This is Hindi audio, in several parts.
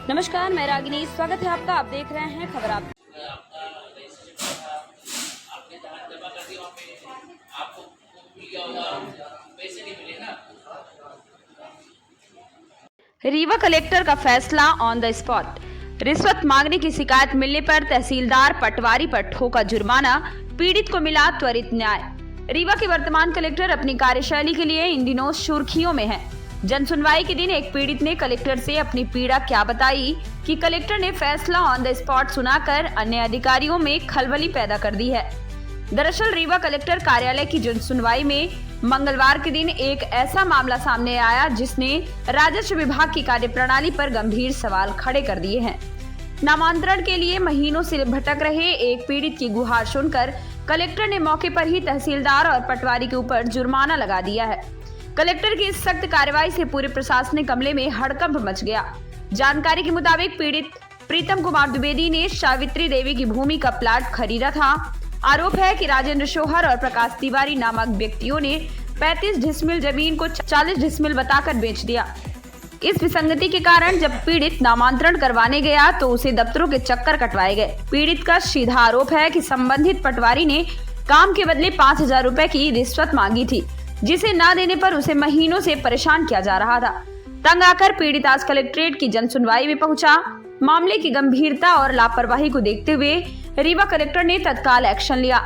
नमस्कार, मैं रागिनी। स्वागत है आपका। आप देख रहे हैं खबर आप। आपने जमा कर दिया वहाँ पे आपको मिल गया होगा, पैसे नहीं मिले ना। रीवा कलेक्टर का फैसला ऑन द स्पॉट। रिश्वत मांगने की शिकायत मिलने पर तहसीलदार पटवारी पर ठोका जुर्माना, पीड़ित को मिला त्वरित न्याय। रीवा के वर्तमान कलेक्टर अपनी कार्यशैली के लिए इन दिनों सुर्खियों में हैं। जन सुनवाई के दिन एक पीड़ित ने कलेक्टर से अपनी पीड़ा क्या बताई कि कलेक्टर ने फैसला ऑन द स्पॉट सुनाकर अन्य अधिकारियों में खलबली पैदा कर दी है। दरअसल रीवा कलेक्टर कार्यालय की जन सुनवाई में मंगलवार के दिन एक ऐसा मामला सामने आया जिसने राजस्व विभाग की कार्यप्रणाली पर गंभीर सवाल खड़े कर दिए हैं। नामांतरण के लिए महीनों से भटक रहे एक पीड़ित की गुहार सुनकर कलेक्टर ने मौके पर ही तहसीलदार और पटवारी के ऊपर जुर्माना लगा दिया है। कलेक्टर की इस सख्त कार्रवाई से पूरे प्रशासनिक अमले में हड़कंप मच गया। जानकारी के मुताबिक पीड़ित प्रीतम कुमार द्विवेदी ने सावित्री देवी की भूमि का प्लाट खरीदा था। आरोप है कि राजेंद्र शोहर और प्रकाश तिवारी नामक व्यक्तियों ने 35 डिसमिल जमीन को 40 डिसमिल बताकर बेच दिया। इस विसंगति के कारण जब पीड़ित नामांतरण करवाने गया तो उसे दफ्तरों के चक्कर कटवाए गए। पीड़ित का सीधा आरोप है कि संबंधित पटवारी ने काम के बदले 5,000 रुपए की रिश्वत मांगी थी, जिसे न देने पर उसे महीनों से परेशान किया जा रहा था। तंग आकर पीड़ित आज कलेक्ट्रेट की जन सुनवाई में पहुंचा। मामले की गंभीरता और लापरवाही को देखते हुए रीवा कलेक्टर ने तत्काल एक्शन लिया।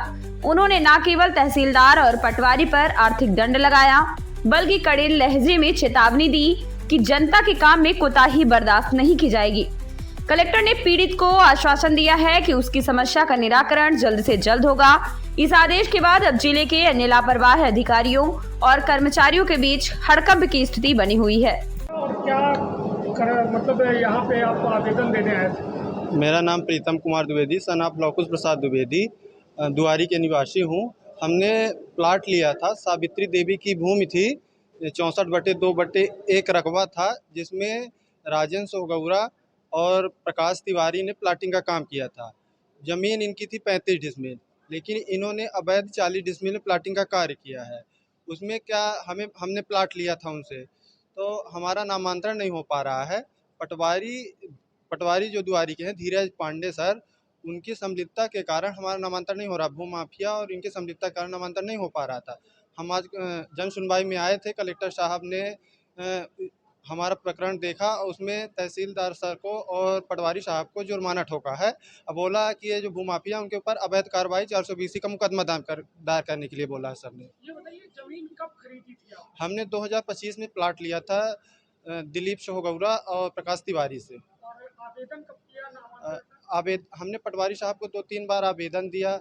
उन्होंने न केवल तहसीलदार और पटवारी पर आर्थिक दंड लगाया, बल्कि कड़े लहजे में चेतावनी दी कि जनता के काम में कोताही बर्दाश्त नहीं की जाएगी। कलेक्टर ने पीड़ित को आश्वासन दिया है कि उसकी समस्या का निराकरण जल्द से जल्द होगा। इस आदेश के बाद अब जिले के अन्य लापरवाह अधिकारियों और कर्मचारियों के बीच हड़कंप की स्थिति बनी हुई है। और क्या मतलब यहाँ पे आप आवेदन देने आए थे? मेरा नाम प्रीतम कुमार द्विवेदी, सन ऑफ लौकुश प्रसाद द्विवेदी, दुआरी के निवासी हूँ। हमने प्लाट लिया था, सावित्री देवी की भूमि थी, 64/2/1 रकबा था, जिसमें राजेंद्र सोगौरा और प्रकाश तिवारी ने प्लाटिंग का काम किया था। ज़मीन इनकी थी 35 डिसमिल, लेकिन इन्होंने अवैध 40 डिसमिल में प्लाटिंग का कार्य किया है। उसमें क्या हमने प्लाट लिया था उनसे, तो हमारा नामांतरण नहीं हो पा रहा है। पटवारी जो दुआरी के हैं, धीरज पांडे सर, उनकी संलिप्तता के कारण हमारा नामांतरण नहीं हो रहा। भू माफिया और इनकी संलिप्तता के कारण नामांतरण नहीं हो पा रहा था। हम आज जन सुनवाई में आए थे। कलेक्टर साहब ने हमारा प्रकरण देखा और उसमें तहसीलदार सर को और पटवारी साहब को जुर्माना ठोका है। अब बोला कि ये जो भू माफिया उनके ऊपर अवैध कार्रवाई 420 का मुकदमा दायर करने के लिए बोला है सर ने। ये बताइए, जमीन कब खरीदी थी आप? हमने 2025 में प्लाट लिया था दिलीप सोहगौरा और प्रकाश तिवारी से। और आवेदन कब किया नामांतरण? हमने पटवारी साहब को 2-3 बार आवेदन दिया,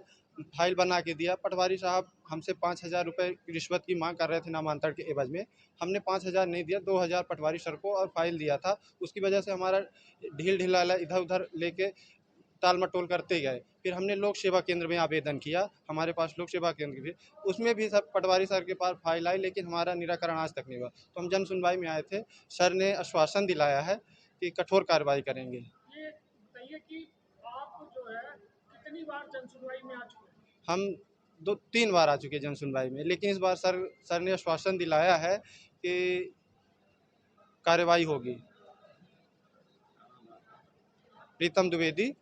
फाइल बना के दिया। पटवारी साहब हमसे 5,000 रुपये की रिश्वत की मांग कर रहे थे नामांतरण के एवज में। हमने 5,000 नहीं दिया, 2,000 पटवारी सर को और फाइल दिया था। उसकी वजह से हमारा ढील ढिलाला इधर उधर लेके टाल मटोल करते गए। फिर हमने लोक सेवा केंद्र में आवेदन किया, हमारे पास लोक सेवा केंद्र भी, उसमें भी सब पटवारी सर के पास फाइल आई, लेकिन हमारा निराकरण आज तक नहीं हुआ। तो हम जन सुनवाई में आए थे। सर ने आश्वासन दिलाया है कि कठोर कार्रवाई करेंगे। ये बताइए कि आप जो है कितनी बार जन सुनवाई में आ चुके हैं? हम 2-3 बार आ चुके हैं जन सुनवाई में, लेकिन इस बार सर ने आश्वासन दिलाया है कि कार्रवाई होगी। प्रीतम द्विवेदी,